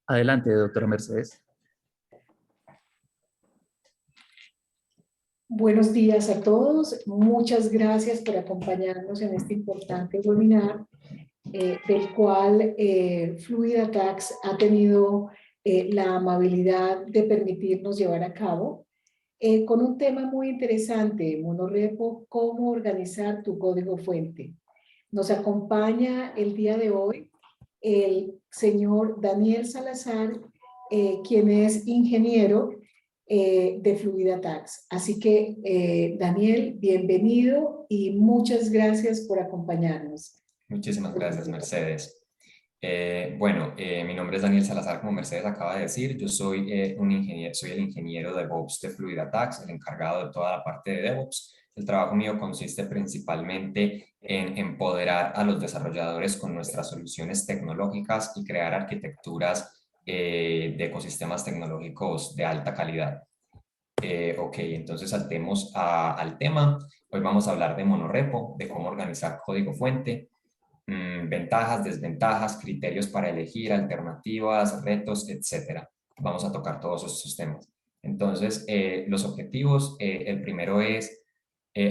Adelante, doctora Mercedes. Buenos días a todos. Muchas gracias por acompañarnos en este importante webinar, del cual FluidAtax ha tenido la amabilidad de permitirnos llevar a cabo, con un tema muy interesante: Monorepo, cómo organizar tu código fuente. Nos acompaña el día de hoy el señor Daniel Salazar, quien es ingeniero de FluidAtax. Así que, Daniel, bienvenido y muchas gracias por acompañarnos. Muchísimas gracias, Mercedes. Mi nombre es Daniel Salazar, como Mercedes acaba de decir. Yo soy soy el ingeniero de DevOps de FluidAtax, el encargado de toda la parte de DevOps. El trabajo mío consiste principalmente en empoderar a los desarrolladores con nuestras soluciones tecnológicas y crear arquitecturas de ecosistemas tecnológicos de alta calidad. Entonces saltemos al tema. Hoy vamos a hablar de monorepo, de cómo organizar código fuente, ventajas, desventajas, criterios para elegir, alternativas, retos, etcétera. Vamos a tocar todos estos temas. Entonces, los objetivos, el primero es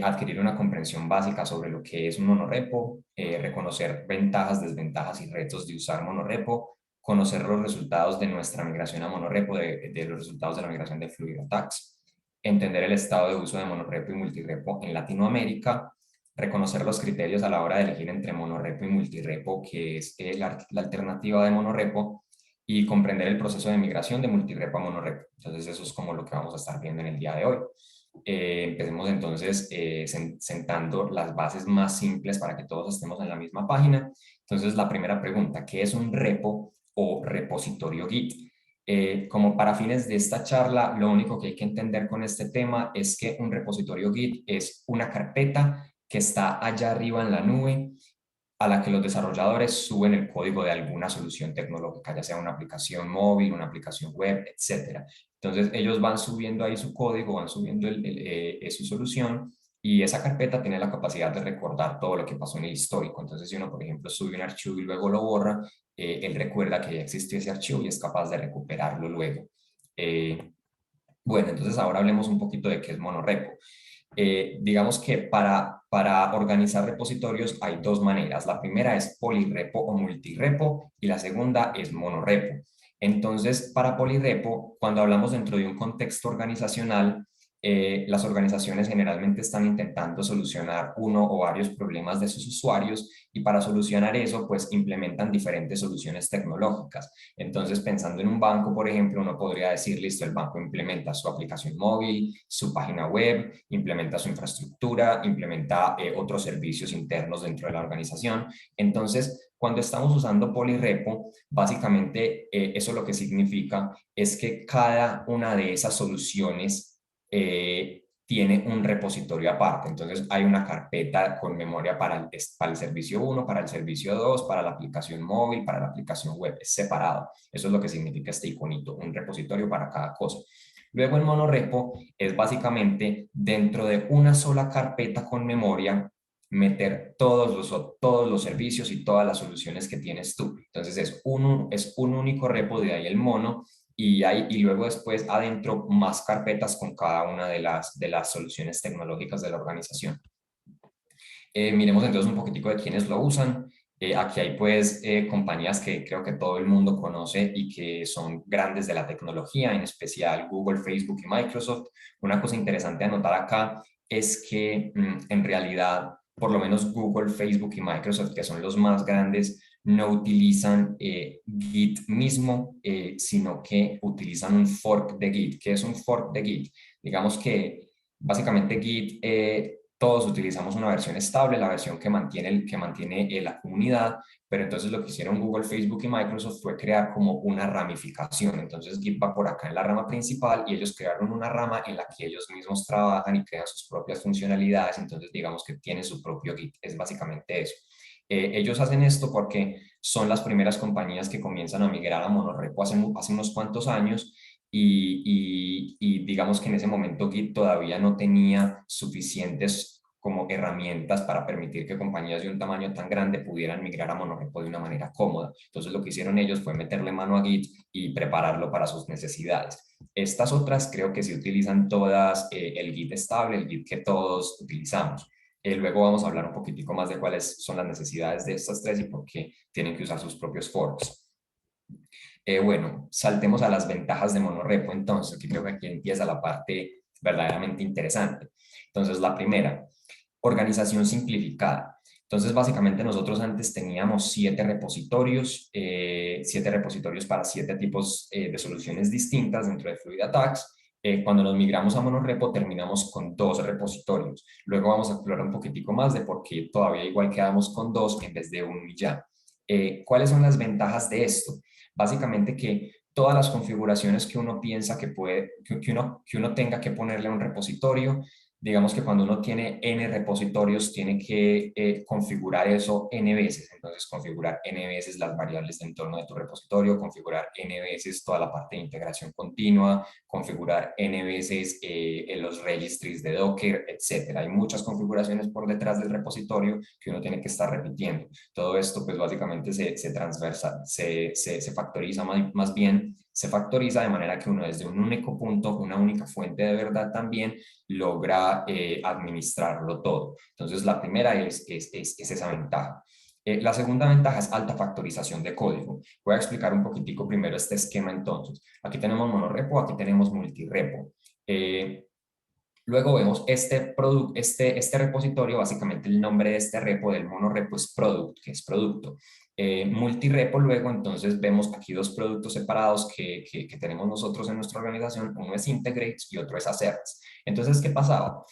adquirir una comprensión básica sobre lo que es un monorepo, reconocer ventajas, desventajas y retos de usar monorepo, conocer los resultados de nuestra migración a monorepo, de los resultados de la migración de FluidAtax, entender el estado de uso de monorepo y multirepo en Latinoamérica, reconocer los criterios a la hora de elegir entre monorepo y multirepo, que es la alternativa de monorepo, y comprender el proceso de migración de multirepo a monorepo. Entonces eso es como lo que vamos a estar viendo en el día de hoy. Empecemos entonces sentando las bases más simples para que todos estemos en la misma página. Entonces la primera pregunta: ¿qué es un repo o repositorio Git? Como para fines de esta charla, lo único que hay que entender con este tema es que un repositorio Git es una carpeta que está allá arriba en la nube, a la que los desarrolladores suben el código de alguna solución tecnológica, ya sea una aplicación móvil, una aplicación web, etc. Entonces ellos van subiendo ahí su código, van subiendo su solución, y esa carpeta tiene la capacidad de recordar todo lo que pasó en el histórico. Entonces si uno, por ejemplo, sube un archivo y luego lo borra, él recuerda que ya existió ese archivo y es capaz de recuperarlo luego. Entonces ahora hablemos un poquito de qué es monorepo. Digamos que para organizar repositorios hay dos maneras. La primera es polirepo o multirepo y la segunda es monorepo. Entonces, para polirepo, cuando hablamos dentro de un contexto organizacional, las organizaciones generalmente están intentando solucionar uno o varios problemas de sus usuarios, y para solucionar eso, pues implementan diferentes soluciones tecnológicas. Entonces, pensando en un banco, por ejemplo, uno podría decir: listo, el banco implementa su aplicación móvil, su página web, implementa su infraestructura, implementa otros servicios internos dentro de la organización. Entonces, cuando estamos usando polirepo, básicamente eso lo que significa es que cada una de esas soluciones tiene un repositorio aparte. Entonces hay una carpeta con memoria para el servicio 1, para el servicio 2, para la aplicación móvil, para la aplicación web. Es separado. Eso es lo que significa este iconito, un repositorio para cada cosa. Luego el monorepo es básicamente dentro de una sola carpeta con memoria meter todos los servicios y todas las soluciones que tienes tú. Entonces es un único repo, de ahí el mono, y luego después adentro más carpetas con cada una de las soluciones tecnológicas de la organización. Miremos entonces un poquitico de quiénes lo usan. Aquí hay pues compañías que creo que todo el mundo conoce y que son grandes de la tecnología, en especial Google, Facebook y Microsoft. Una cosa interesante a notar acá es que en realidad, por lo menos Google, Facebook y Microsoft, que son los más grandes, no utilizan Git mismo, sino que utilizan un fork de Git. ¿Qué es un fork de Git? Digamos que básicamente Git, todos utilizamos una versión estable, la versión que mantiene la comunidad, pero entonces lo que hicieron Google, Facebook y Microsoft fue crear como una ramificación. Entonces Git va por acá en la rama principal y ellos crearon una rama en la que ellos mismos trabajan y crean sus propias funcionalidades. Entonces digamos que tiene su propio Git, es básicamente eso. Ellos hacen esto porque son las primeras compañías que comienzan a migrar a monorepo hace unos cuantos años, y digamos que en ese momento Git todavía no tenía suficientes como herramientas para permitir que compañías de un tamaño tan grande pudieran migrar a monorepo de una manera cómoda. Entonces lo que hicieron ellos fue meterle mano a Git y prepararlo para sus necesidades. Estas otras creo que se utilizan todas, el Git estable, el Git que todos utilizamos. Luego vamos a hablar un poquitico más de cuáles son las necesidades de estas tres y por qué tienen que usar sus propios forks. Bueno, saltemos a las ventajas de monorepo entonces, que creo que aquí empieza la parte verdaderamente interesante. Entonces, la primera, organización simplificada. Entonces, básicamente nosotros antes teníamos 7 repositorios para 7 tipos de soluciones distintas dentro de FluidAttacks. Cuando nos migramos a monorepo terminamos con 2 repositorios. Luego vamos a explorar un poquitico más de por qué todavía igual quedamos con 2 en vez de 1 y ya. ¿Cuáles son las ventajas de esto? Básicamente que todas las configuraciones que uno piensa que uno tenga que ponerle a un repositorio, digamos que cuando uno tiene n repositorios tiene que configurar eso n veces, entonces configurar n veces las variables de entorno de tu repositorio, configurar n veces toda la parte de integración continua, configurar n veces en los registries de Docker, etcétera. Hay muchas configuraciones por detrás del repositorio que uno tiene que estar repitiendo. Todo esto pues básicamente se factoriza más bien, se factoriza de manera que uno desde un único punto, una única fuente de verdad también logra administrarlo todo. Entonces la primera es esa ventaja. La segunda ventaja es alta factorización de código. Voy a explicar un poquitico primero este esquema entonces. Aquí tenemos monorepo, aquí tenemos multirepo. Luego vemos este repositorio, básicamente el nombre de este repo del monorepo es product, que es producto. Multirepo, luego entonces vemos aquí 2 productos separados que tenemos nosotros en nuestra organización, uno es integrates y otro es asserts. Entonces, ¿qué pasaba?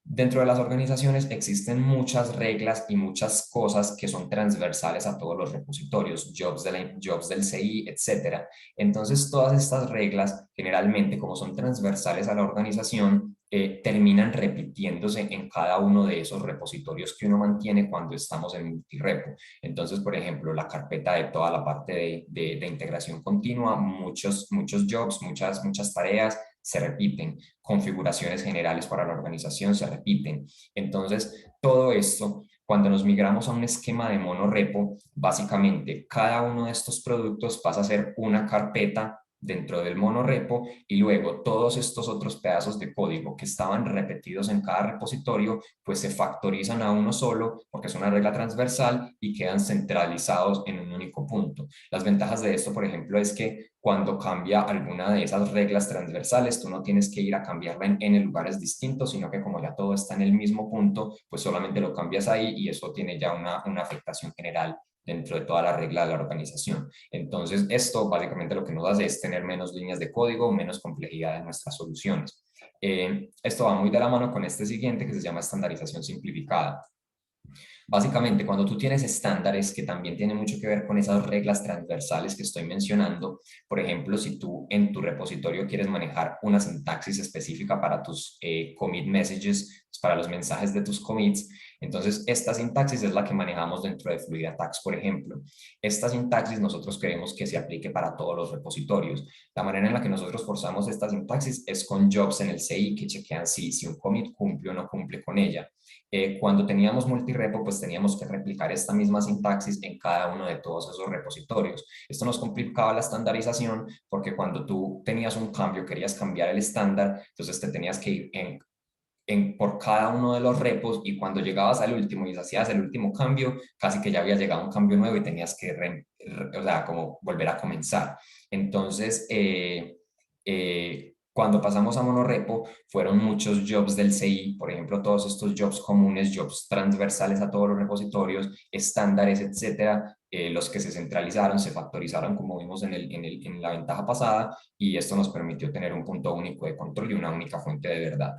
Dentro de las organizaciones existen muchas reglas y muchas cosas que son transversales a todos los repositorios, jobs del CI, etc. Entonces, todas estas reglas, generalmente, como son transversales a la organización, terminan repitiéndose en cada uno de esos repositorios que uno mantiene cuando estamos en multirepo. Entonces, por ejemplo, la carpeta de toda la parte de integración continua, muchos jobs, muchas tareas se repiten, configuraciones generales para la organización se repiten. Entonces, todo esto, cuando nos migramos a un esquema de monorepo, básicamente cada uno de estos productos pasa a ser una carpeta dentro del monorepo y luego todos estos otros pedazos de código que estaban repetidos en cada repositorio pues se factorizan a uno solo porque es una regla transversal y quedan centralizados en un único punto. Las ventajas de esto, por ejemplo, es que cuando cambia alguna de esas reglas transversales, tú no tienes que ir a cambiarla en N lugares distintos, sino que como ya todo está en el mismo punto, pues solamente lo cambias ahí y eso tiene ya una afectación general dentro de toda la regla de la organización. Entonces, esto básicamente lo que nos hace es tener menos líneas de código, menos complejidad en nuestras soluciones. Esto va muy de la mano con este siguiente que se llama estandarización simplificada. Básicamente, cuando tú tienes estándares que también tienen mucho que ver con esas reglas transversales que estoy mencionando, por ejemplo, si tú en tu repositorio quieres manejar una sintaxis específica para tus commit messages, para los mensajes de tus commits, entonces esta sintaxis es la que manejamos dentro de FluidAttacks, por ejemplo. Esta sintaxis nosotros queremos que se aplique para todos los repositorios. La manera en la que nosotros forzamos esta sintaxis es con jobs en el CI que chequean si un commit cumple o no cumple con ella. Cuando teníamos multirepo, pues teníamos que replicar esta misma sintaxis en cada uno de todos esos repositorios. Esto nos complicaba la estandarización porque cuando tú tenías un cambio, querías cambiar el estándar, entonces te tenías que ir por cada uno de los repos y cuando llegabas al último y hacías el último cambio, casi que ya había llegado un cambio nuevo y tenías que como volver a comenzar. Entonces, cuando pasamos a monorepo, fueron muchos jobs del CI, por ejemplo, todos estos jobs comunes, jobs transversales a todos los repositorios, estándares, etcétera, los que se centralizaron, se factorizaron, como vimos en la ventaja pasada, y esto nos permitió tener un punto único de control y una única fuente de verdad.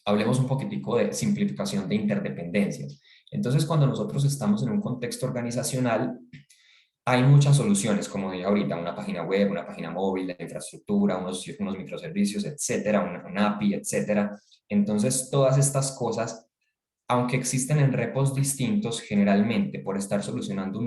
Hablemos un poquitico de simplificación de interdependencias. Entonces, cuando nosotros estamos en un contexto organizacional, hay muchas soluciones, como dije ahorita, una página web, una página móvil, la infraestructura, unos microservicios, etcétera, una API, etcétera. Entonces, todas estas cosas, aunque existen en repos distintos, generalmente por estar solucionando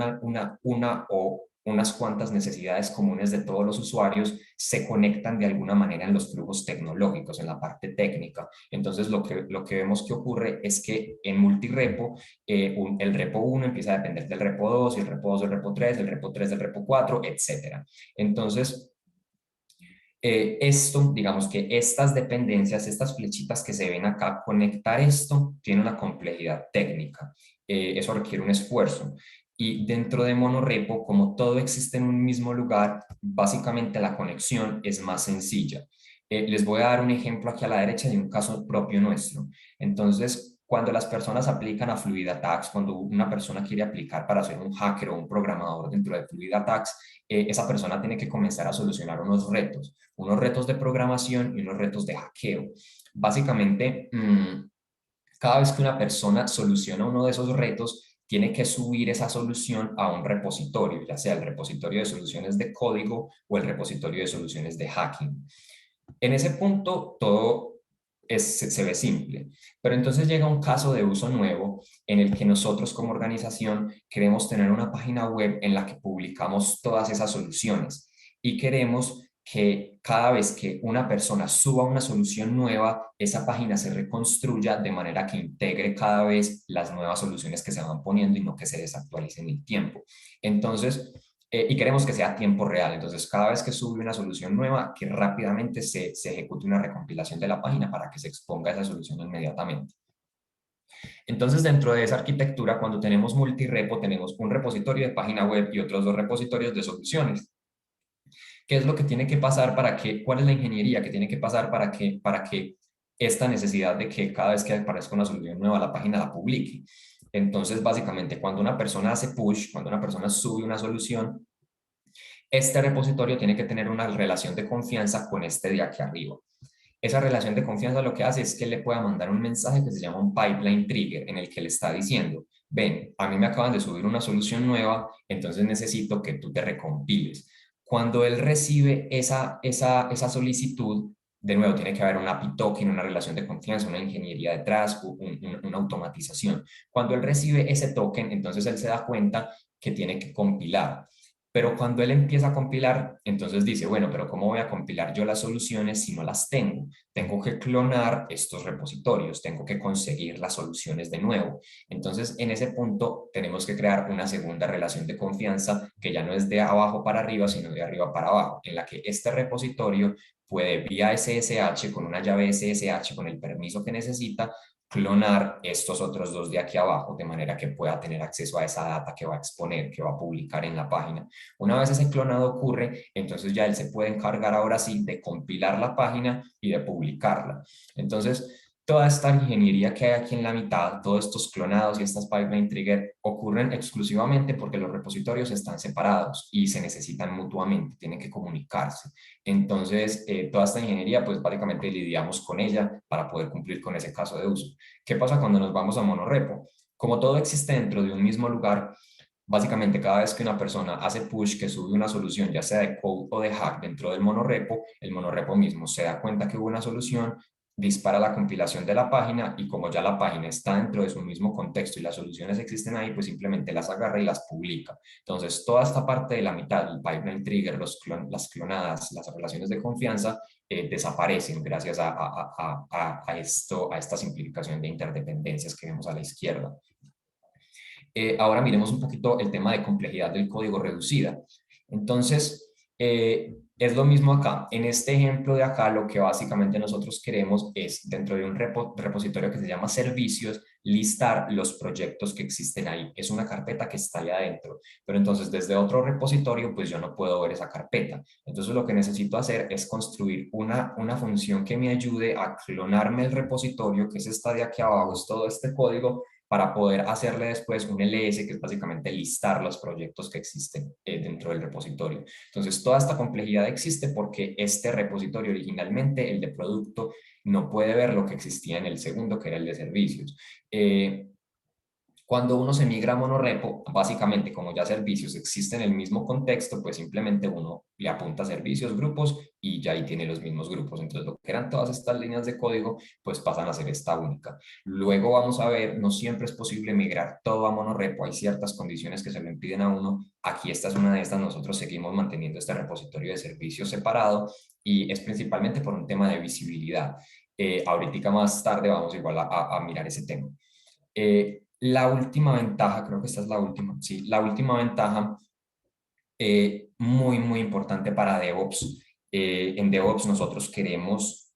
unas cuantas necesidades comunes de todos los usuarios se conectan de alguna manera en los flujos tecnológicos, en la parte técnica. Entonces, lo que vemos que ocurre es que en multirepo, el repo 1 empieza a depender del repo 2, y el repo 2 del repo 3, el repo 3 del repo 4, etc. Entonces, esto, digamos que estas dependencias, estas flechitas que se ven acá, conectar esto tiene una complejidad técnica. Eso requiere un esfuerzo. Y dentro de monorepo, como todo existe en un mismo lugar, básicamente la conexión es más sencilla. Les voy a dar un ejemplo aquí a la derecha de un caso propio nuestro. Entonces, cuando las personas aplican a Fluid Attacks, cuando una persona quiere aplicar para ser un hacker o un programador dentro de Fluid Attacks, esa persona tiene que comenzar a solucionar unos retos de programación y unos retos de hackeo. Básicamente, cada vez que una persona soluciona uno de esos retos, tiene que subir esa solución a un repositorio, ya sea el repositorio de soluciones de código o el repositorio de soluciones de hacking. En ese punto, todo se ve simple, pero entonces llega un caso de uso nuevo en el que nosotros como organización queremos tener una página web en la que publicamos todas esas soluciones y queremos que cada vez que una persona suba una solución nueva, esa página se reconstruya de manera que integre cada vez las nuevas soluciones que se van poniendo y no que se desactualicen en el tiempo. Entonces, y queremos que sea a tiempo real. Entonces, cada vez que sube una solución nueva, que rápidamente se ejecute una recompilación de la página para que se exponga esa solución inmediatamente. Entonces, dentro de esa arquitectura, cuando tenemos multirepo, tenemos un repositorio de página web y otros dos repositorios de soluciones. ¿Qué es lo que tiene que pasar para que, cuál es la ingeniería que tiene que pasar para que esta necesidad de que cada vez que aparezca una solución nueva, la página la publique? Entonces, básicamente, cuando una persona hace push, cuando una persona sube una solución, este repositorio tiene que tener una relación de confianza con este de aquí arriba. Esa relación de confianza lo que hace es que le pueda mandar un mensaje que se llama un pipeline trigger, en el que le está diciendo, ven, a mí me acaban de subir una solución nueva, entonces necesito que tú te recompiles. Cuando él recibe esa solicitud, de nuevo, tiene que haber un API token, una relación de confianza, una ingeniería detrás, una automatización. Cuando él recibe ese token, entonces él se da cuenta que tiene que compilar. Pero cuando él empieza a compilar, entonces dice, bueno, pero ¿cómo voy a compilar yo las soluciones si no las tengo? Tengo que clonar estos repositorios, tengo que conseguir las soluciones de nuevo. Entonces, en ese punto, tenemos que crear una segunda relación de confianza que ya no es de abajo para arriba, sino de arriba para abajo, en la que este repositorio puede vía SSH, con una llave SSH, con el permiso que necesita, clonar estos otros dos de aquí abajo, de manera que pueda tener acceso a esa data que va a exponer, que va a publicar en la página. Una vez ese clonado ocurre, entonces ya él se puede encargar ahora sí de compilar la página y de publicarla. Entonces, toda esta ingeniería que hay aquí en la mitad, todos estos clonados y estas pipeline trigger ocurren exclusivamente porque los repositorios están separados y se necesitan mutuamente, tienen que comunicarse. Entonces, toda esta ingeniería, pues básicamente lidiamos con ella para poder cumplir con ese caso de uso. ¿Qué pasa cuando nos vamos a monorepo? Como todo existe dentro de un mismo lugar, básicamente cada vez que una persona hace push, que sube una solución, ya sea de code o de hack dentro del monorepo, el monorepo mismo se da cuenta que hubo una solución, dispara la compilación de la página y como ya la página está dentro de su mismo contexto y las soluciones existen ahí, pues simplemente las agarra y las publica. Entonces, toda esta parte de la mitad, el pipeline trigger, las clonadas, las relaciones de confianza, desaparecen gracias a esta simplificación de interdependencias que vemos a la izquierda. Ahora miremos un poquito el tema de complejidad del código reducida. Entonces, es lo mismo acá. En este ejemplo de acá, lo que básicamente nosotros queremos es, dentro de un repositorio que se llama servicios, listar los proyectos que existen ahí. Es una carpeta que está ahí adentro. Pero entonces, desde otro repositorio, pues yo no puedo ver esa carpeta. Entonces, lo que necesito hacer es construir una función que me ayude a clonarme el repositorio, que es esta de aquí abajo, es todo este código, para poder hacerle después un LS, que es básicamente listar los proyectos que existen dentro del repositorio. Entonces, toda esta complejidad existe porque este repositorio originalmente, el de producto, no puede ver lo que existía en el segundo, que era el de servicios. Cuando uno se migra a monorepo, básicamente como ya servicios existen en el mismo contexto, pues simplemente uno le apunta a servicios, grupos y ya ahí tiene los mismos grupos. Entonces lo que eran todas estas líneas de código, pues pasan a ser esta única. Luego vamos a ver, no siempre es posible migrar todo a monorepo, hay ciertas condiciones que se lo impiden a uno. Aquí esta es una de estas, nosotros seguimos manteniendo este repositorio de servicios separado y es principalmente por un tema de visibilidad. Ahorita más tarde vamos igual a mirar ese tema. La última ventaja, creo que esta es la última, sí, la última ventaja muy importante para DevOps. En DevOps nosotros queremos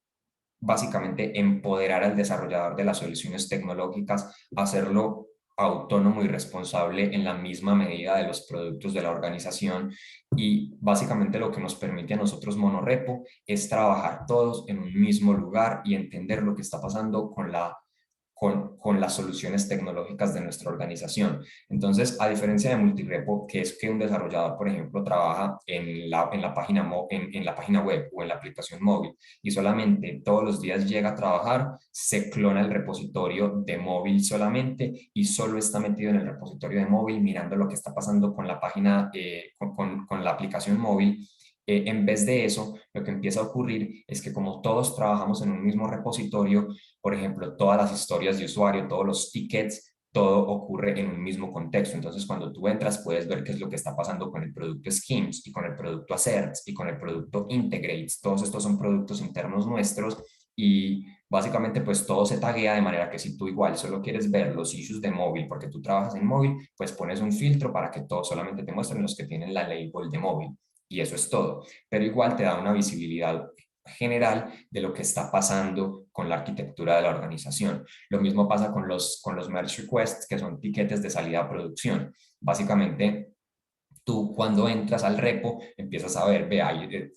básicamente empoderar al desarrollador de las soluciones tecnológicas, hacerlo autónomo y responsable en la misma medida de los productos de la organización y básicamente lo que nos permite a nosotros Monorepo es trabajar todos en un mismo lugar y entender lo que está pasando con las soluciones tecnológicas de nuestra organización. Entonces, a diferencia de multirepo, que es que un desarrollador, por ejemplo, trabaja en la página, en la página web o en la aplicación móvil y solamente todos los días llega a trabajar, se clona el repositorio de móvil solamente y solo está metido en el repositorio de móvil mirando lo que está pasando con la página, con la aplicación móvil. En vez de eso, lo que empieza a ocurrir es que como todos trabajamos en un mismo repositorio, por ejemplo, todas las historias de usuario, todos los tickets, todo ocurre en un mismo contexto. Entonces, cuando tú entras, puedes ver qué es lo que está pasando con el producto Schemes y con el producto Asserts y con el producto Integrates. Todos estos son productos internos nuestros y básicamente pues todo se taguea de manera que si tú igual solo quieres ver los issues de móvil porque tú trabajas en móvil, pues pones un filtro para que todos solamente te muestren los que tienen la label de móvil. Y eso es todo. Pero igual te da una visibilidad general de lo que está pasando con la arquitectura de la organización. Lo mismo pasa con los merge requests, que son tiquetes de salida a producción. Básicamente, tú cuando entras al repo empiezas a ver, ve,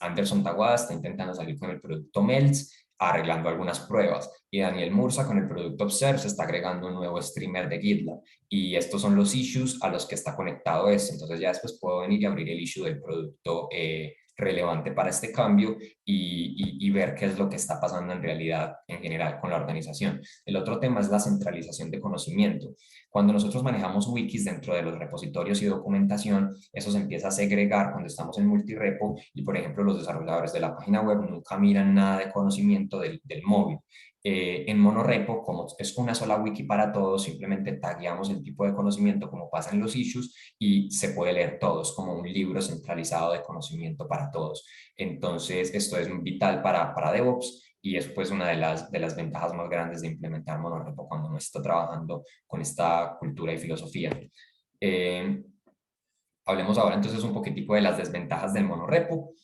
Anderson Taguada está intentando salir con el producto Melts, arreglando algunas pruebas, y Daniel Mursa con el producto Observe se está agregando un nuevo streamer de GitLab, y estos son los issues a los que está conectado esto. Entonces ya después puedo venir y abrir el issue del producto relevante para este cambio y ver qué es lo que está pasando en realidad en general con la organización. El otro tema es la centralización de conocimiento. Cuando nosotros manejamos wikis dentro de los repositorios y documentación, eso se empieza a segregar cuando estamos en multirepo y, por ejemplo, los desarrolladores de la página web nunca miran nada de conocimiento del móvil. En monorepo, como es una sola wiki para todos, simplemente tagueamos el tipo de conocimiento como pasa en los issues y se puede leer todos como un libro centralizado de conocimiento para todos. Entonces, esto es vital para DevOps y es pues una de las ventajas más grandes de implementar monorepo cuando uno está trabajando con esta cultura y filosofía. Eh, Hablemos ahora entonces un poquitico de las desventajas del monorepo,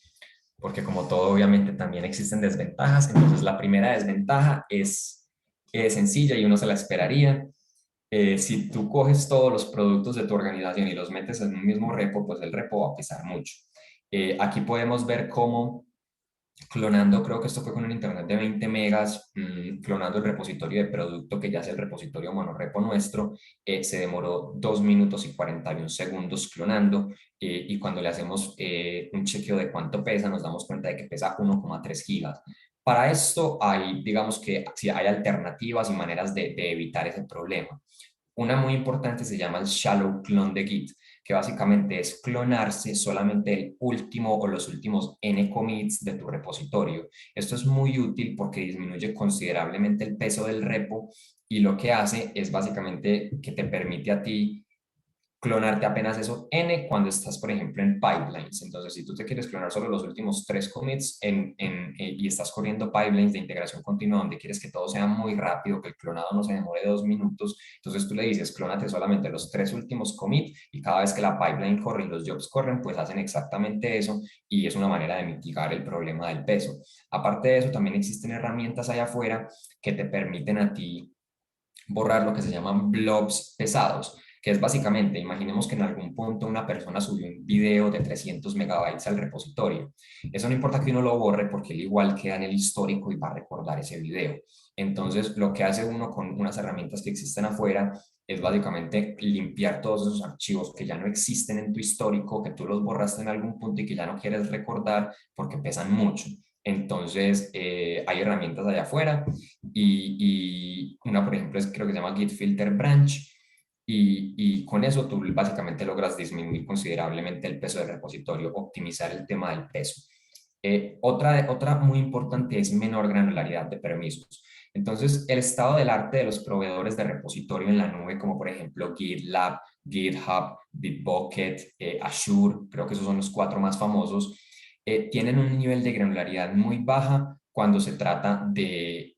porque como todo obviamente también existen desventajas. Entonces la primera desventaja es sencilla y uno se la esperaría. Si tú coges todos los productos de tu organización y los metes en un mismo repo, pues el repo va a pesar mucho. Aquí podemos ver cómo clonando, creo que esto fue con un internet de 20 megas, clonando el repositorio de producto, que ya es el repositorio monorepo nuestro, se demoró 2 minutos y 41 segundos clonando, y cuando le hacemos un chequeo de cuánto pesa, nos damos cuenta de que pesa 1,3 gigas. Para esto hay, digamos que sí, hay alternativas y maneras de evitar ese problema. Una muy importante se llama el shallow clone de Git, que básicamente es clonarse solamente el último o los últimos n commits de tu repositorio. Esto es muy útil porque disminuye considerablemente el peso del repo y lo que hace es básicamente que te permite a ti clonarte apenas eso n cuando estás, por ejemplo, en pipelines. Entonces, si tú te quieres clonar solo los últimos 3 commits y estás corriendo pipelines de integración continua donde quieres que todo sea muy rápido, que el clonado no se demore 2 minutos, entonces tú le dices, clónate solamente los 3 últimos commits y cada vez que la pipeline corre y los jobs corren, pues hacen exactamente eso y es una manera de mitigar el problema del peso. Aparte de eso, también existen herramientas allá afuera que te permiten a ti borrar lo que se llaman blobs pesados, que es básicamente, imaginemos que en algún punto una persona subió un video de 300 megabytes al repositorio. Eso no importa que uno lo borre porque él igual queda en el histórico y va a recordar ese video. Entonces, lo que hace uno con unas herramientas que existen afuera es básicamente limpiar todos esos archivos que ya no existen en tu histórico, que tú los borraste en algún punto y que ya no quieres recordar porque pesan mucho. Entonces, hay herramientas allá afuera y una, por ejemplo, creo que se llama Git Filter Branch, y con eso tú básicamente logras disminuir considerablemente el peso del repositorio, optimizar el tema del peso. Otra muy importante es menor granularidad de permisos. Entonces, el estado del arte de los proveedores de repositorio en la nube, como por ejemplo GitLab, GitHub, Bitbucket, Azure, creo que esos son los 4 más famosos, tienen un nivel de granularidad muy baja cuando se trata de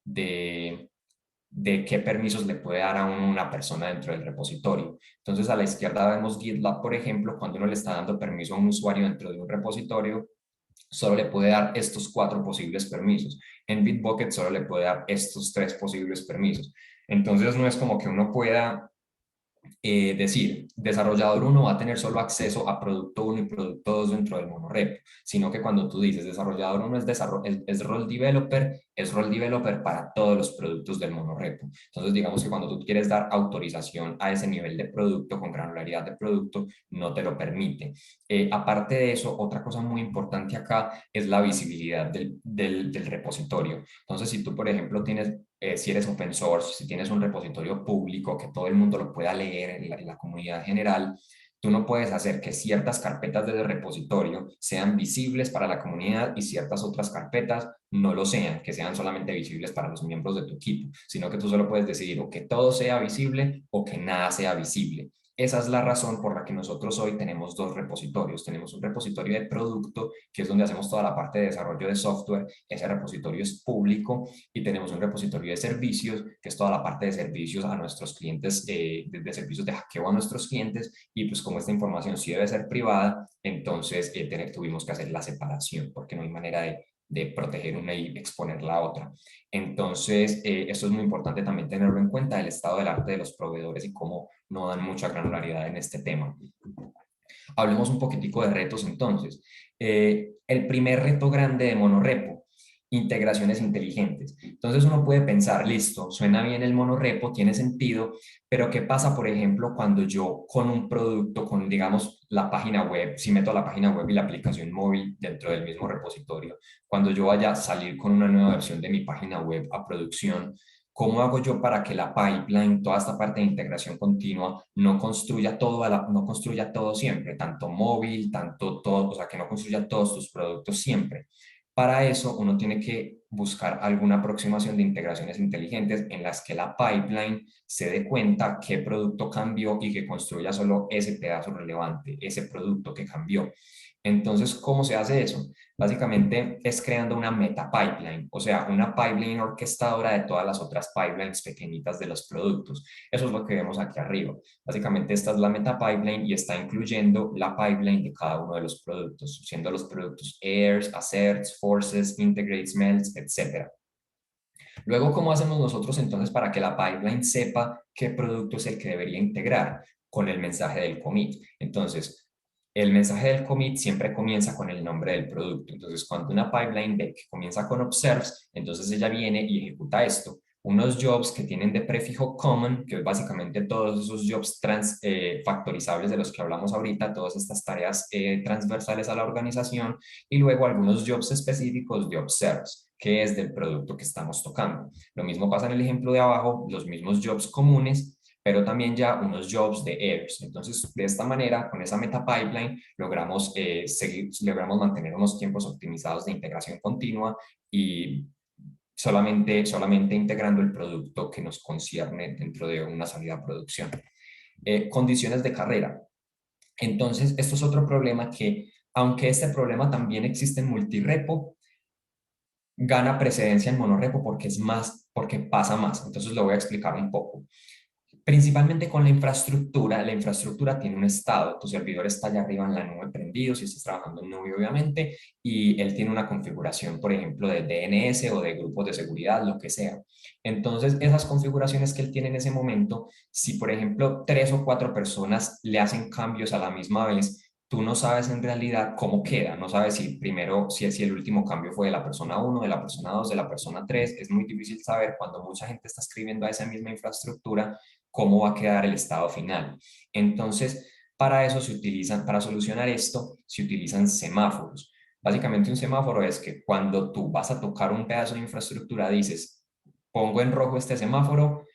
qué permisos le puede dar a una persona dentro del repositorio. Entonces, a la izquierda vemos GitLab, por ejemplo, cuando uno le está dando permiso a un usuario dentro de un repositorio, solo le puede dar estos 4 posibles permisos. En Bitbucket solo le puede dar estos 3 posibles permisos. Entonces, no es como que uno pueda decir, desarrollador 1 va a tener solo acceso a producto 1 y producto 2 dentro del monorepo, sino que cuando tú dices desarrollador 1 es role developer para todos los productos del monorepo. Entonces, digamos que cuando tú quieres dar autorización a ese nivel de producto con granularidad de producto, no te lo permite. Aparte de eso, otra cosa muy importante acá es la visibilidad del repositorio. Entonces, si tú, por ejemplo, si eres open source, si tienes un repositorio público que todo el mundo lo pueda leer en la comunidad general, tú no puedes hacer que ciertas carpetas del repositorio sean visibles para la comunidad y ciertas otras carpetas no lo sean, que sean solamente visibles para los miembros de tu equipo, sino que tú solo puedes decidir o que todo sea visible o que nada sea visible. Esa es la razón por la que nosotros hoy tenemos 2 repositorios. Tenemos un repositorio de producto, que es donde hacemos toda la parte de desarrollo de software. Ese repositorio es público, y tenemos un repositorio de servicios, que es toda la parte de servicios a nuestros clientes, de servicios de hackeo a nuestros clientes, y pues como esta información sí debe ser privada, entonces tuvimos que hacer la separación, porque no hay manera de proteger una y exponer la otra. Entonces, esto es muy importante también tenerlo en cuenta, el estado del arte de los proveedores y cómo no dan mucha granularidad en este tema. Hablemos un poquitico de retos entonces. El primer reto grande de monorepo, integraciones inteligentes. Entonces uno puede pensar, listo, suena bien el monorepo, tiene sentido, pero ¿qué pasa, por ejemplo, cuando yo con un producto, con digamos la página web, si meto la página web y la aplicación móvil dentro del mismo repositorio, cuando yo vaya a salir con una nueva versión de mi página web a producción, ¿cómo hago yo para que la pipeline, toda esta parte de integración continua, no construya todo siempre, tanto móvil, tanto todo, o sea, que no construya todos tus productos siempre? Para eso, uno tiene que buscar alguna aproximación de integraciones inteligentes en las que la pipeline se dé cuenta qué producto cambió y que construya solo ese pedazo relevante, ese producto que cambió. Entonces, ¿cómo se hace eso? Básicamente es creando una meta pipeline, o sea, una pipeline orquestadora de todas las otras pipelines pequeñitas de los productos. Eso es lo que vemos aquí arriba. Básicamente esta es la meta pipeline y está incluyendo la pipeline de cada uno de los productos, siendo los productos airs, asserts, forces, integrates, melts, etc. Luego, ¿cómo hacemos nosotros entonces para que la pipeline sepa qué producto es el que debería integrar? Con el mensaje del commit. Entonces, el mensaje del commit siempre comienza con el nombre del producto. Entonces, cuando una pipeline ve que comienza con observes, entonces ella viene y ejecuta esto. Unos jobs que tienen de prefijo common, que es básicamente todos esos jobs factorizables de los que hablamos ahorita, todas estas tareas transversales a la organización, y luego algunos jobs específicos de observes, que es del producto que estamos tocando. Lo mismo pasa en el ejemplo de abajo, los mismos jobs comunes, pero también ya unos jobs de airs. Entonces, de esta manera, con esa meta pipeline, logramos mantener unos tiempos optimizados de integración continua y solamente integrando el producto que nos concierne dentro de una salida a producción. Condiciones de carrera. Entonces, esto es otro problema que, aunque este problema también existe en multirepo, gana precedencia en monorepo porque es más, porque pasa más. Entonces lo voy a explicar un poco. Principalmente con la infraestructura tiene un estado, tu servidor está allá arriba en la nube prendido, si estás trabajando en nube obviamente, y él tiene una configuración, por ejemplo, de DNS o de grupos de seguridad, lo que sea. Entonces, esas configuraciones que él tiene en ese momento, si por ejemplo 3 o 4 personas le hacen cambios a la misma vez, tú no sabes en realidad cómo queda, no sabes si primero, si el último cambio fue de la persona 1, de la persona 2, de la persona 3, es muy difícil saber cuando mucha gente está escribiendo a esa misma infraestructura cómo va a quedar el estado final. Entonces, para solucionar esto, se utilizan semáforos. Básicamente un semáforo es que cuando tú vas a tocar un pedazo de infraestructura dices, pongo en rojo este semáforo,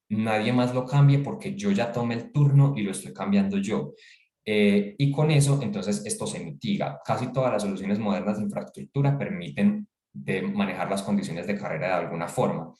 nadie más lo cambie porque yo ya tomé el turno y lo estoy cambiando yo. Y con eso, entonces, esto se mitiga. Casi todas las soluciones modernas de infraestructura permiten de manejar las condiciones de carrera de alguna forma.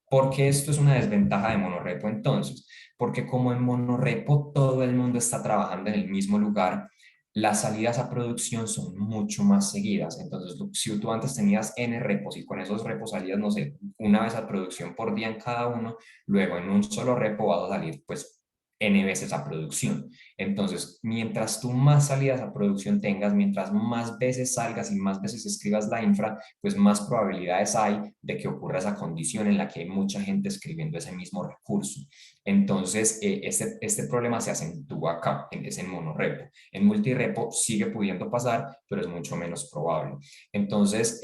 ¿Por qué esto es una desventaja de monorepo entonces? Porque como en monorepo todo el mundo está trabajando en el mismo lugar, las salidas a producción son mucho más seguidas. Entonces, si tú antes tenías N repos y con esos repos salías, no sé, una vez a producción por día en cada uno, luego en un solo repo vas a salir pues N veces a producción. Entonces, mientras tú más salidas a producción tengas, mientras más veces salgas y más veces escribas la infra, pues más probabilidades hay de que ocurra esa condición en la que hay mucha gente escribiendo ese mismo recurso. Entonces, este problema se acentúa acá, es en monorepo. En multirepo sigue pudiendo pasar, pero es mucho menos probable. Entonces,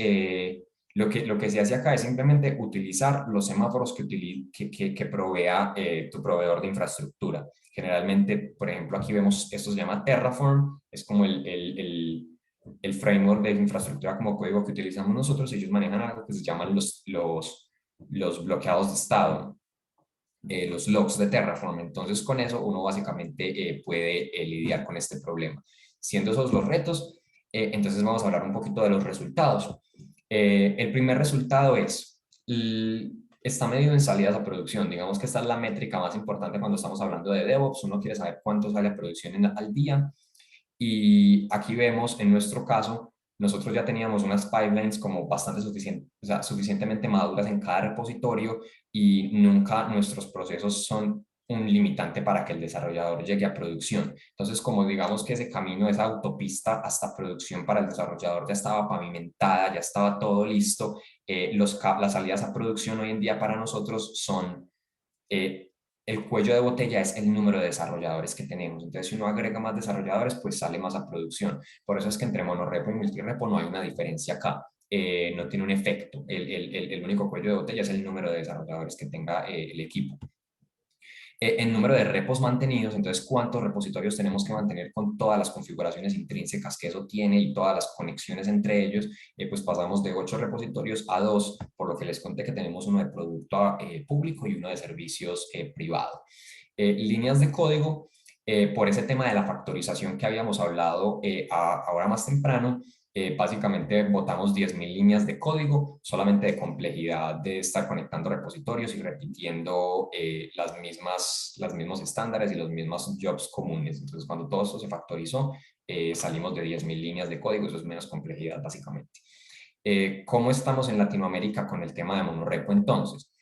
lo que se hace acá es simplemente utilizar los semáforos que provea tu proveedor de infraestructura. Generalmente, por ejemplo, aquí vemos, esto se llama Terraform, es como el framework de infraestructura como código que utilizamos nosotros. Ellos manejan algo que se llaman los bloqueados de estado, los logs de Terraform. Entonces, con eso uno básicamente puede lidiar con este problema. Siendo esos los retos, entonces vamos a hablar un poquito de los resultados. El primer resultado es, está medido en salidas a producción. Digamos que esta es la métrica más importante cuando estamos hablando de DevOps. Uno quiere saber cuánto sale a producción al día. Y aquí vemos, en nuestro caso, nosotros ya teníamos unas pipelines como bastante o sea, suficientemente maduras en cada repositorio y nunca nuestros procesos son un limitante para que el desarrollador llegue a producción. Entonces, como digamos que ese camino, esa autopista hasta producción para el desarrollador ya estaba pavimentada, ya estaba todo listo, las salidas a producción hoy en día para nosotros son el cuello de botella es el número de desarrolladores que tenemos. Entonces, si uno agrega más desarrolladores, pues sale más a producción. Por eso es que entre monorepo y multirepo no hay una diferencia acá. No tiene un efecto. El único cuello de botella es el número de desarrolladores que tenga el equipo. En número de repos mantenidos, entonces cuántos repositorios tenemos que mantener con todas las configuraciones intrínsecas que eso tiene y todas las conexiones entre ellos, pues pasamos de 8 repositorios a 2, por lo que les conté que tenemos uno de producto público y uno de servicios privado. Líneas de código, por ese tema de la factorización que habíamos hablado ahora más temprano, básicamente botamos 10.000 líneas de código, solamente de complejidad de estar conectando repositorios y repitiendo los mismos estándares y los mismos jobs comunes. Entonces, cuando todo esto se factorizó, salimos de 10.000 líneas de código, eso es menos complejidad básicamente. ¿Cómo estamos en Latinoamérica con el tema de monorepo entonces?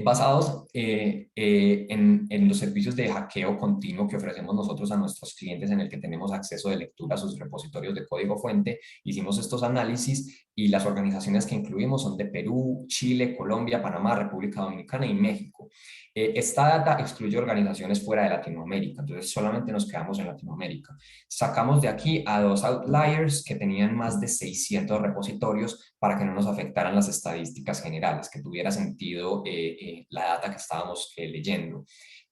Basados en los servicios de hackeo continuo que ofrecemos nosotros a nuestros clientes, en el que tenemos acceso de lectura a sus repositorios de código fuente, hicimos estos análisis y las organizaciones que incluimos son de Perú, Chile, Colombia, Panamá, República Dominicana y México. Esta data excluye organizaciones fuera de Latinoamérica, entonces solamente nos quedamos en Latinoamérica. Sacamos de aquí a 2 outliers que tenían más de 600 repositorios para que no nos afectaran las estadísticas generales, que tuviera sentido la data que estábamos leyendo.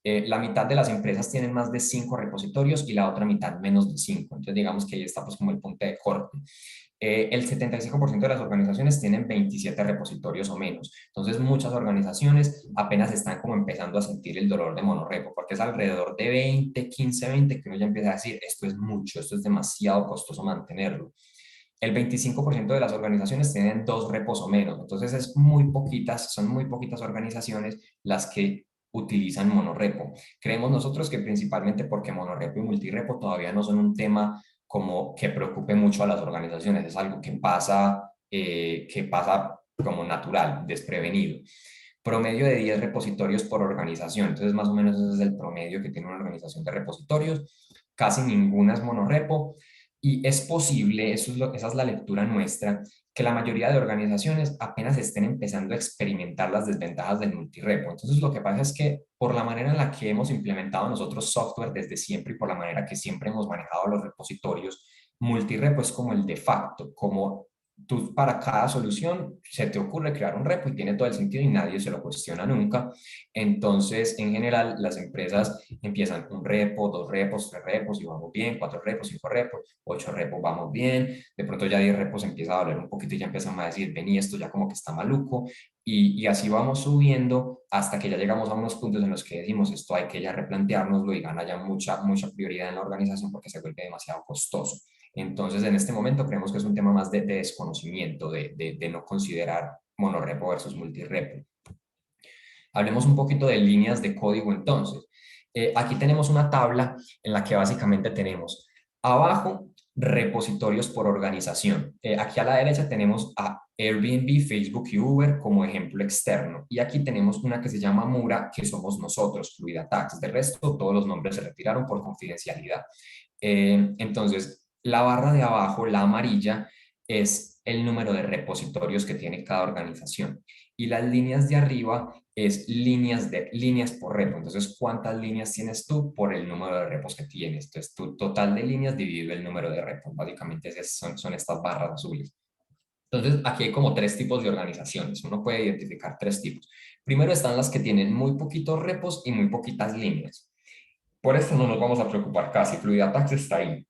La mitad de las empresas tienen más de 5 repositorios y la otra mitad menos de 5. Entonces digamos que ahí está pues como el punto de corte. El 75% de las organizaciones tienen 27 repositorios o menos. Entonces, muchas organizaciones apenas están como empezando a sentir el dolor de monorepo, porque es alrededor de 20, 15, 20 que uno ya empieza a decir, esto es mucho, esto es demasiado costoso mantenerlo. El 25% de las organizaciones tienen 2 repos o menos. Entonces, son muy poquitas organizaciones las que utilizan monorepo. Creemos nosotros que principalmente porque monorepo y multirepo todavía no son un tema como que preocupe mucho a las organizaciones, es algo que pasa como natural, desprevenido. Promedio de 10 repositorios por organización, entonces más o menos ese es el promedio que tiene una organización de repositorios, casi ninguna es monorepo, y es posible, esa es la lectura nuestra, que la mayoría de organizaciones apenas estén empezando a experimentar las desventajas del multirepo. Entonces lo que pasa es que por la manera en la que hemos implementado nosotros software desde siempre y por la manera que siempre hemos manejado los repositorios, multirepo es como el de facto, como tú para cada solución se te ocurre crear un repo y tiene todo el sentido y nadie se lo cuestiona nunca. Entonces, en general, las empresas empiezan un repo, 2 repos, 3 repos y vamos bien, 4 repos, 5 repos, 8 repos, vamos bien. De pronto ya 10 repos empieza a doler un poquito y ya empiezan a decir, vení, esto ya como que está maluco. y así vamos subiendo hasta que ya llegamos a unos puntos en los que decimos esto hay que ya replanteárnoslo y gana ya mucha prioridad en la organización porque se vuelve demasiado costoso. Entonces, en este momento creemos que es un tema más de desconocimiento, de no considerar monorepo versus multirepo. Hablemos un poquito de líneas de código entonces. Aquí tenemos una tabla en la que básicamente tenemos abajo repositorios por organización. Aquí a la derecha tenemos a Airbnb, Facebook y Uber como ejemplo externo. Y aquí tenemos una que se llama Mura, que somos nosotros, Fluida Tax. De resto, todos los nombres se retiraron por confidencialidad. Entonces, la barra de abajo, la amarilla, es el número de repositorios que tiene cada organización. Y las líneas de arriba es líneas por repo. Entonces, ¿cuántas líneas tienes tú por el número de repos que tienes? Entonces, tu total de líneas dividido el número de repos. Básicamente son estas barras azules. Entonces, aquí hay como tres tipos de organizaciones. Uno puede identificar tres tipos. Primero están las que tienen muy poquitos repos y muy poquitas líneas. Por eso no nos vamos a preocupar casi. FluidaTax está ahí.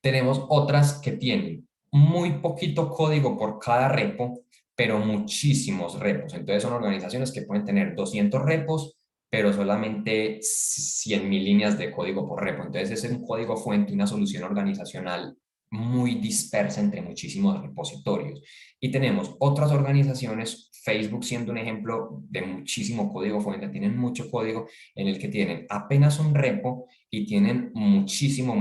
Tenemos otras que tienen muy poquito código por cada repo, pero muchísimos repos. Entonces son organizaciones que pueden tener 200 repos, pero solamente 100.000 líneas de código por repo. Entonces es un código fuente, una solución organizacional muy dispersa entre muchísimos repositorios. Y tenemos otras organizaciones, Facebook siendo un ejemplo de muchísimo código fuente, tienen mucho código en el que tienen apenas un repo y tienen muchísimo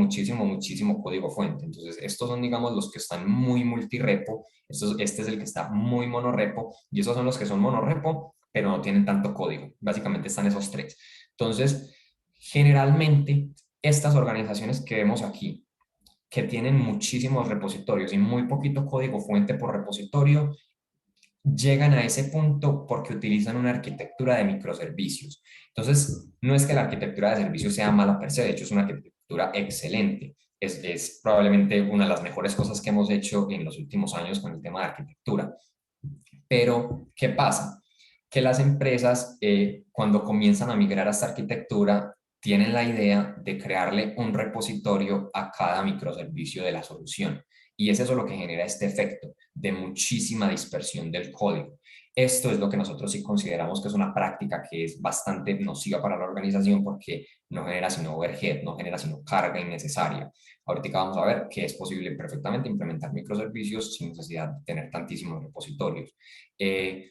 código fuente. Entonces, estos son, digamos, los que están muy multirepo, este es el que está muy monorepo, y esos son los que son monorepo, pero no tienen tanto código. Básicamente están esos tres. Entonces, generalmente, estas organizaciones que vemos aquí, que tienen muchísimos repositorios y muy poquito código fuente por repositorio, llegan a ese punto porque utilizan una arquitectura de microservicios. Entonces, no es que la arquitectura de servicios sea mala per se, de hecho es una arquitectura excelente. Es probablemente una de las mejores cosas que hemos hecho en los últimos años con el tema de arquitectura. Pero, ¿qué pasa? Que las empresas, cuando comienzan a migrar a esta arquitectura, tienen la idea de crearle un repositorio a cada microservicio de la solución. Y es eso lo que genera este efecto de muchísima dispersión del código. Esto es lo que nosotros sí consideramos que es una práctica que es bastante nociva para la organización porque no genera sino overhead, no genera sino carga innecesaria. Ahorita vamos a ver que es posible perfectamente implementar microservicios sin necesidad de tener tantísimos repositorios.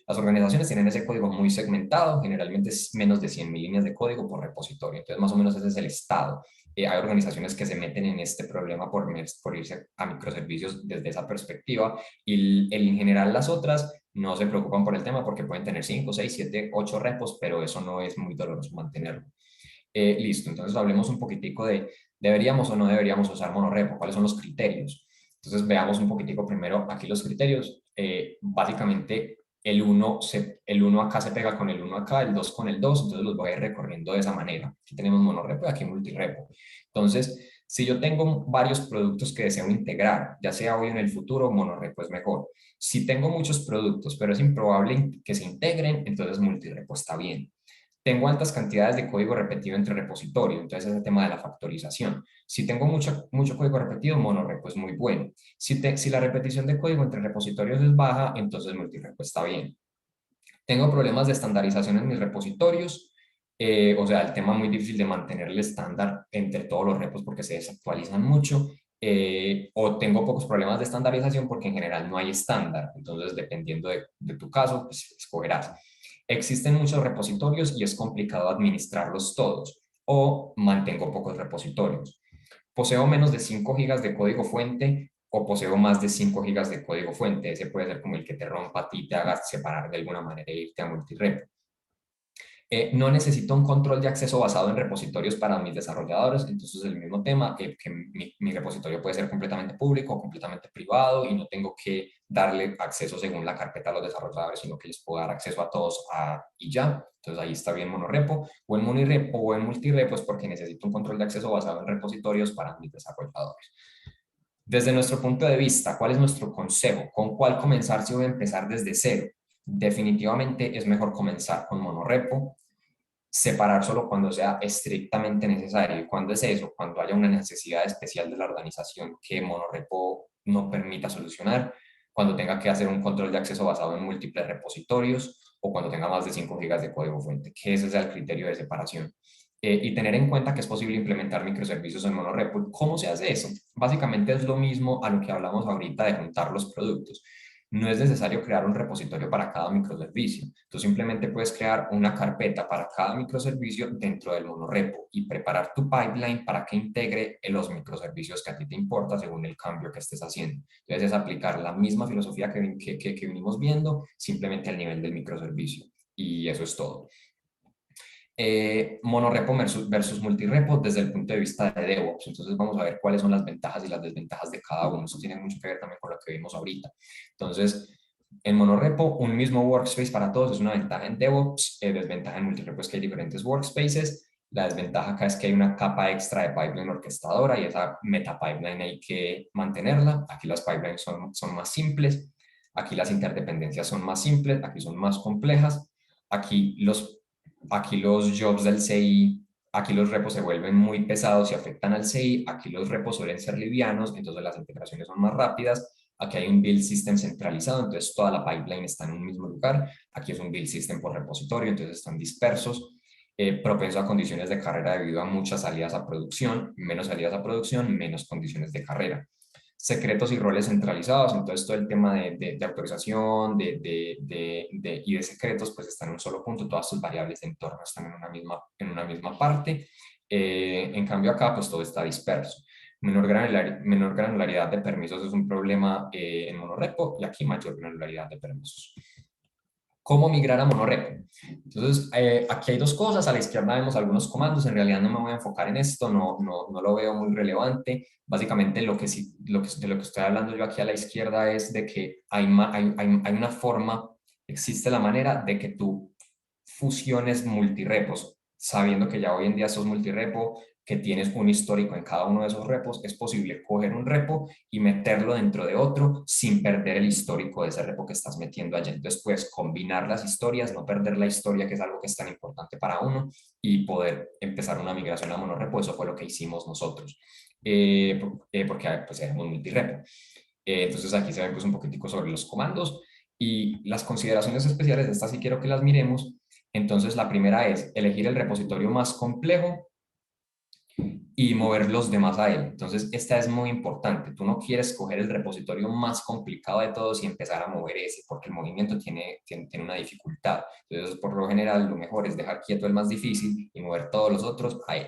Las organizaciones tienen ese código muy segmentado, generalmente es menos de 100.000 líneas de código por repositorio, entonces más o menos ese es el estado. Hay organizaciones que se meten en este problema por irse a microservicios desde esa perspectiva y en general las otras no se preocupan por el tema porque pueden tener 5, 6, 7, 8 repos, pero eso no es muy doloroso mantenerlo. Listo, entonces hablemos un poquitico de deberíamos o no deberíamos usar monorepo, cuáles son los criterios. Entonces veamos un poquitico primero aquí los criterios. Básicamente el 1 acá se pega con el 1 acá, el 2 con el 2, entonces los voy a ir recorriendo de esa manera. Aquí tenemos monorepo y aquí multirepo. Entonces, si yo tengo varios productos que deseo integrar, ya sea hoy o en el futuro, monorepo es mejor. Si tengo muchos productos, pero es improbable que se integren, entonces multirepo está bien. Tengo altas cantidades de código repetido entre repositorios, entonces es el tema de la factorización. Si tengo mucho código repetido, monorepo es muy bueno. Si la repetición de código entre repositorios es baja, entonces multirepo está bien. Tengo problemas de estandarización en mis repositorios, o sea, el tema muy difícil de mantener el estándar entre todos los repos porque se desactualizan mucho, o tengo pocos problemas de estandarización porque en general no hay estándar, entonces dependiendo de tu caso, pues escogerás. Existen muchos repositorios y es complicado administrarlos todos, o mantengo pocos repositorios. Poseo menos de 5 gigas de código fuente o poseo más de 5 gigas de código fuente. Ese puede ser como el que te rompa a ti y te haga separar de alguna manera e irte a multirepo. No necesito un control de acceso basado en repositorios para mis desarrolladores, entonces el mismo tema, que mi repositorio puede ser completamente público o completamente privado y no tengo que darle acceso según la carpeta a los desarrolladores, sino que les puedo dar acceso a todos y ya. Entonces ahí está bien monorepo o en multirepo o en multirepo es porque necesito un control de acceso basado en repositorios para mis desarrolladores. Desde nuestro punto de vista, ¿cuál es nuestro consejo? ¿Con cuál comenzar si voy a empezar desde cero? Definitivamente es mejor comenzar con monorepo, separar solo cuando sea estrictamente necesario. ¿Cuándo es eso? Cuando haya una necesidad especial de la organización que monorepo no permita solucionar. cuando tenga que hacer un control de acceso basado en múltiples repositorios o cuando tenga más de 5 gigas de código fuente, que ese sea el criterio de separación. Y tener en cuenta que es posible implementar microservicios en monorepo. ¿Cómo se hace eso? Básicamente es lo mismo a lo que hablamos ahorita de juntar los productos. No es necesario crear un repositorio para cada microservicio. Tú simplemente puedes crear una carpeta para cada microservicio dentro del monorepo y preparar tu pipeline para que integre los microservicios que a ti te importa según el cambio que estés haciendo. Entonces es aplicar la misma filosofía que venimos viendo, simplemente al nivel del microservicio. Y eso es todo. Monorepo versus multirepo desde el punto de vista de DevOps. Entonces vamos a ver cuáles son las ventajas y las desventajas de cada uno. Eso tiene mucho que ver también con lo que vimos ahorita. Entonces, en monorepo, un mismo workspace para todos es una ventaja en DevOps. Desventaja en multirepo es que hay diferentes workspaces. La desventaja acá es que hay una capa extra de pipeline orquestadora y esa meta pipeline hay que mantenerla. Aquí las pipelines son más simples. Aquí las interdependencias son más simples. Aquí son más complejas. Aquí los jobs del CI, aquí los repos se vuelven muy pesados y afectan al CI, aquí los repos suelen ser livianos, entonces las integraciones son más rápidas, aquí hay un build system centralizado, entonces toda la pipeline está en un mismo lugar, aquí es un build system por repositorio, entonces están dispersos, propenso a condiciones de carrera debido a muchas salidas a producción, menos salidas a producción, menos condiciones de carrera. Secretos y roles centralizados, entonces todo el tema de autorización y de secretos pues están en un solo punto, todas sus variables de entorno están en una misma parte. En cambio acá pues todo está disperso. Menor granularidad de permisos es un problema en monorepo y aquí mayor granularidad de permisos. ¿Cómo migrar a monorepo? Entonces, aquí hay dos cosas. A la izquierda vemos algunos comandos. En realidad no me voy a enfocar en esto, no lo veo muy relevante. Básicamente, de lo que estoy hablando yo aquí a la izquierda es de que hay una forma, existe la manera de que tú fusiones multirepos, sabiendo que ya hoy en día esos multirepo que tienes un histórico en cada uno de esos repos, es posible coger un repo y meterlo dentro de otro sin perder el histórico de ese repo que estás metiendo allá. Entonces puedes combinar las historias, no perder la historia, que es algo que es tan importante para uno, y poder empezar una migración a monorepo. Eso fue lo que hicimos nosotros, porque pues era un multirepo. Entonces aquí se ven pues un poquitico sobre los comandos y las consideraciones especiales. Estas sí quiero que las miremos. Entonces la primera es elegir el repositorio más complejo y mover los demás a él. Entonces, esta es muy importante. Tú no quieres coger el repositorio más complicado de todos y empezar a mover ese, porque el movimiento tiene una dificultad. Entonces, por lo general, lo mejor es dejar quieto el más difícil y mover todos los otros a él.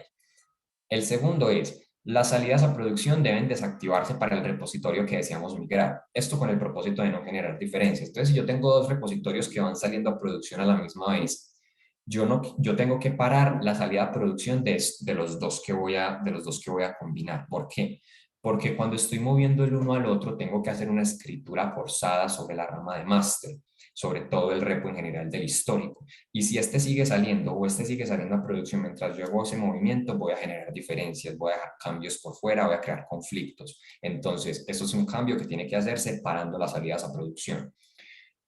El segundo es, las salidas a producción deben desactivarse para el repositorio que deseamos migrar. Esto con el propósito de no generar diferencias. Entonces, si yo tengo dos repositorios que van saliendo a producción a la misma vez, yo tengo que parar la salida a producción de los dos que voy a combinar. ¿Por qué? Porque cuando estoy moviendo el uno al otro, tengo que hacer una escritura forzada sobre la rama de máster, sobre todo el repo en general del histórico. Y si este sigue saliendo o este sigue saliendo a producción mientras yo hago ese movimiento, voy a generar diferencias, voy a dejar cambios por fuera, voy a crear conflictos. Entonces, eso es un cambio que tiene que hacerse parando las salidas a producción.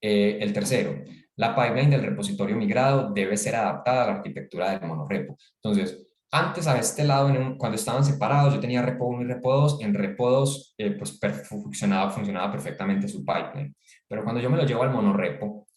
El tercero, la pipeline del repositorio migrado debe ser adaptada a la arquitectura del monorepo. Entonces, antes a este lado, cuando estaban separados, yo tenía repo 1 y repo 2. En repo 2, pues funcionaba perfectamente su pipeline. Pero cuando yo me lo llevo al monorepo,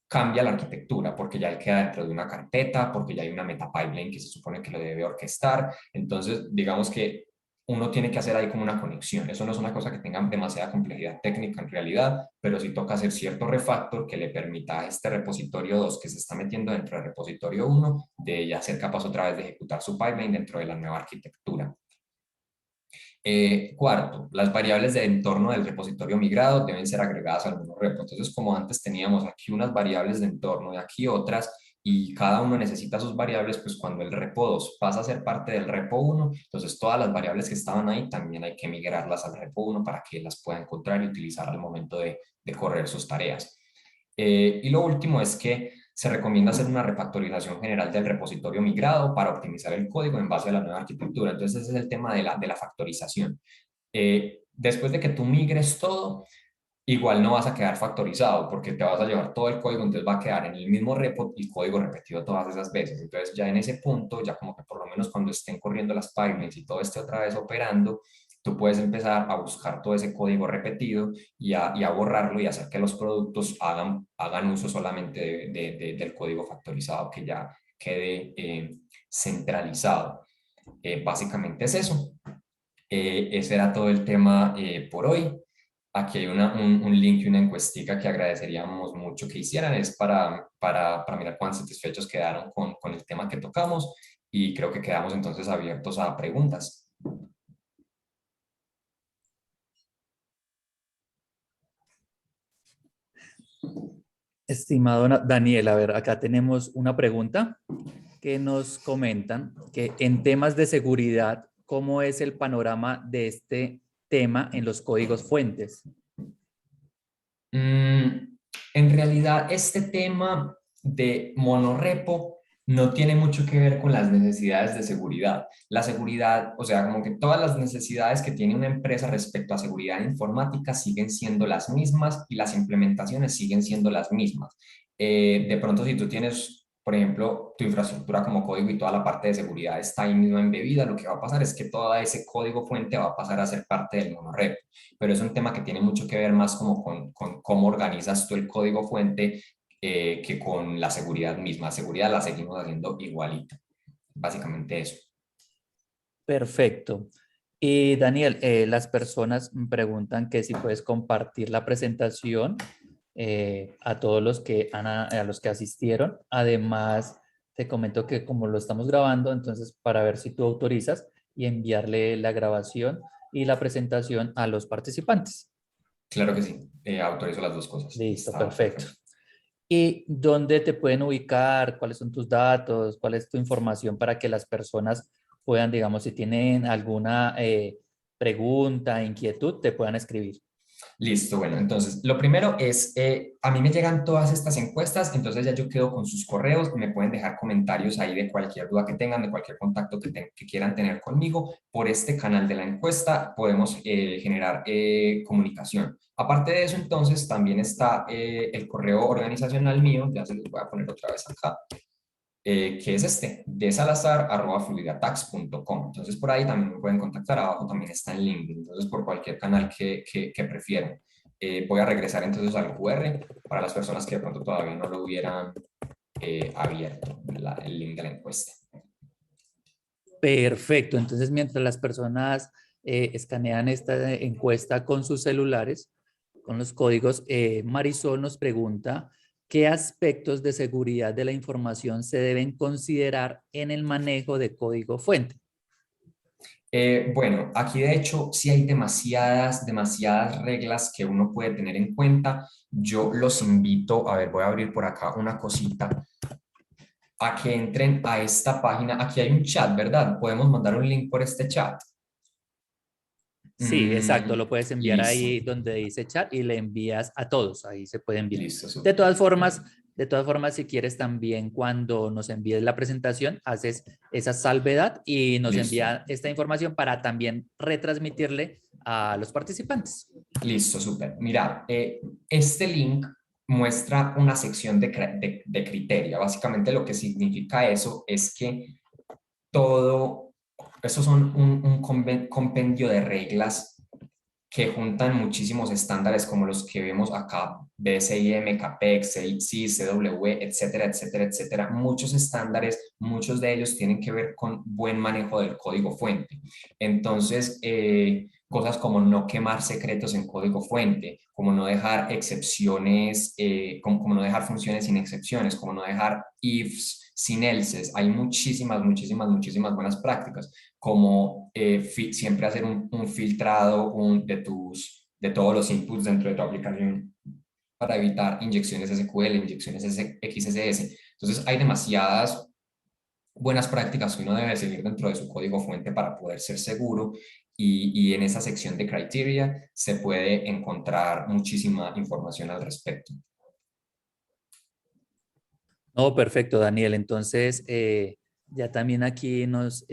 cambia la arquitectura porque ya él queda dentro de una carpeta, porque ya hay una meta pipeline que se supone que lo debe orquestar. Entonces, digamos que uno tiene que hacer ahí como una conexión. Eso no es una cosa que tenga demasiada complejidad técnica en realidad, pero sí toca hacer cierto refactor que le permita a este repositorio 2 que se está metiendo dentro del repositorio 1 de ya ser capaz otra vez de ejecutar su pipeline dentro de la nueva arquitectura. Cuarto, las variables de entorno del repositorio migrado deben ser agregadas al monorepo. Entonces, como antes teníamos aquí unas variables de entorno y aquí otras, y cada uno necesita sus variables, pues cuando el repo 2 pasa a ser parte del repo 1, entonces todas las variables que estaban ahí también hay que migrarlas al repo 1 para que las pueda encontrar y utilizar al momento de correr sus tareas. Y lo último es que se recomienda hacer una refactorización general del repositorio migrado para optimizar el código en base a la nueva arquitectura. Entonces, ese es el tema de la factorización. Después de que tú migres todo, igual no vas a quedar factorizado porque te vas a llevar todo el código, entonces va a quedar en el mismo repo y código repetido todas esas veces. Entonces, ya en ese punto, ya como que por lo menos cuando estén corriendo las pipelines y todo esté otra vez operando, tú puedes empezar a buscar todo ese código repetido y a borrarlo y hacer que los productos hagan uso solamente del código factorizado que ya quede centralizado. Básicamente es eso. Ese era todo el tema por hoy. Aquí hay un link y una encuestica que agradeceríamos mucho que hicieran. Es para mirar cuán satisfechos quedaron con el tema que tocamos y creo que quedamos entonces abiertos a preguntas. Estimado Daniel, a ver, acá tenemos una pregunta que nos comentan que en temas de seguridad, ¿cómo es el panorama de este tema en los códigos fuentes? En realidad, este tema de monorepo no tiene mucho que ver con las necesidades de seguridad. La seguridad, o sea, como que todas las necesidades que tiene una empresa respecto a seguridad informática siguen siendo las mismas y las implementaciones siguen siendo las mismas. De pronto, si tú tienes, por ejemplo, tu infraestructura como código y toda la parte de seguridad está ahí mismo embebida, lo que va a pasar es que todo ese código fuente va a pasar a ser parte del monorepo, pero es un tema que tiene mucho que ver más como con cómo organizas tú el código fuente que con la seguridad misma. La seguridad la seguimos haciendo igualita. Básicamente eso. Perfecto. Y Daniel, las personas me preguntan que si puedes compartir la presentación a todos los que, a los que asistieron. Además, te comento que como lo estamos grabando, entonces para ver si tú autorizas y enviarle la grabación y la presentación a los participantes. Claro que sí. Autorizo las dos cosas. Listo, Está perfecto. perfecto. ¿Y dónde te pueden ubicar? ¿Cuáles son tus datos? ¿Cuál es tu información para que las personas puedan, digamos, si tienen alguna pregunta, inquietud, te puedan escribir? Listo, bueno, entonces lo primero es, a mí me llegan todas estas encuestas, entonces ya yo quedo con sus correos, me pueden dejar comentarios ahí de cualquier duda que tengan, de cualquier contacto que quieran tener conmigo. Por este canal de la encuesta podemos generar comunicación. Aparte de eso, entonces también está el correo organizacional mío, ya se los voy a poner otra vez acá, que es este, de salazar@fluidatax.com. Entonces, por ahí también me pueden contactar. Abajo también está en LinkedIn. Entonces, por cualquier canal que prefieran. Voy a regresar entonces al QR para las personas que de pronto todavía no lo hubieran abierto, el link de la encuesta. Perfecto. Entonces, mientras las personas escanean esta encuesta con sus celulares, con los códigos, Marisol nos pregunta, ¿qué aspectos de seguridad de la información se deben considerar en el manejo de código fuente? Bueno, aquí de hecho sí hay demasiadas reglas que uno puede tener en cuenta. Yo los invito, a ver, voy a abrir por acá una cosita, a que entren a esta página. Aquí hay un chat, ¿verdad? Podemos mandar un link por este chat. Sí, exacto. Lo puedes enviar Listo, ahí donde dice chat y le envías a todos. Ahí se puede enviar. listo, De súper. todas formas, de todas formas, si quieres también cuando nos envíes la presentación, haces esa salvedad y nos Listo, envía esta información para también retransmitirle a los participantes. listo, súper. Mira, este link muestra una sección de criteria. Básicamente lo que significa eso es que todo, eso son un compendio de reglas que juntan muchísimos estándares como los que vemos acá, BSIM, CAPEX, CIC, CW, etcétera, etcétera, etcétera. Muchos estándares, muchos de ellos tienen que ver con buen manejo del código fuente. Entonces, cosas como no quemar secretos en código fuente, como no dejar excepciones, como no dejar funciones sin excepciones, como no dejar ifs sin elses. Hay muchísimas buenas prácticas, como siempre hacer un filtrado de todos los inputs dentro de tu aplicación para evitar inyecciones SQL, inyecciones XSS. Entonces hay demasiadas buenas prácticas que uno debe seguir dentro de su código fuente para poder ser seguro, y en esa sección de criteria se puede encontrar muchísima información al respecto. No, perfecto, Daniel. Entonces, ya también aquí nos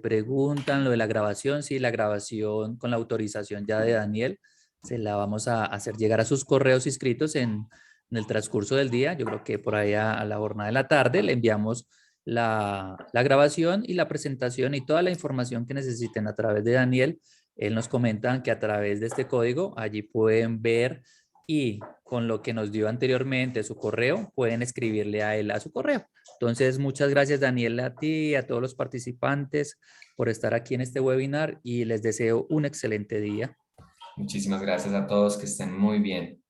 preguntan lo de la grabación. Sí, la grabación con la autorización ya de Daniel se la vamos a hacer llegar a sus correos inscritos en el transcurso del día. Yo creo que por ahí a la jornada de la tarde le enviamos la grabación y la presentación y toda la información que necesiten a través de Daniel. Él nos comenta que a través de este código allí pueden ver y con lo que nos dio anteriormente su correo, pueden escribirle a él a su correo. Entonces, muchas gracias Daniel, a ti y a todos los participantes por estar aquí en este webinar y les deseo un excelente día. Muchísimas gracias a todos, que estén muy bien.